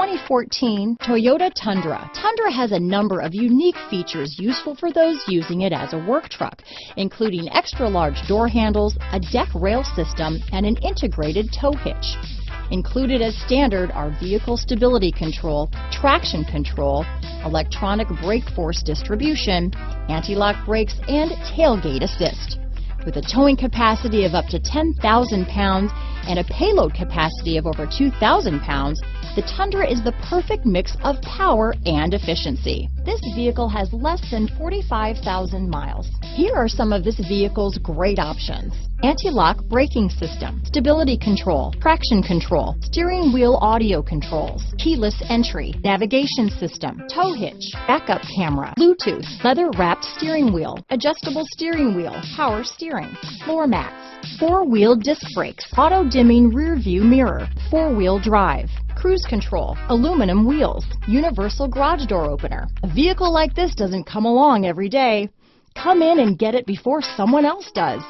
2014 Toyota Tundra. Tundra has a number of unique features useful for those using it as a work truck, including extra-large door handles, a deck rail system, and an integrated tow hitch. Included as standard are vehicle stability control, traction control, electronic brake force distribution, anti-lock brakes, and tailgate assist. With a towing capacity of up to 10,000 pounds and a payload capacity of over 2,000 pounds, the Tundra is the perfect mix of power and efficiency. This vehicle has less than 45,000 miles. Here are some of this vehicle's great options: anti-lock braking system, stability control, traction control, steering wheel audio controls, keyless entry, navigation system, tow hitch, backup camera, Bluetooth, leather-wrapped steering wheel, adjustable steering wheel, power steering, floor mats, four-wheel disc brakes, auto-dimming rear-view mirror, four-wheel drive, cruise control, aluminum wheels, universal garage door opener. A vehicle like this doesn't come along every day. Come in and get it before someone else does.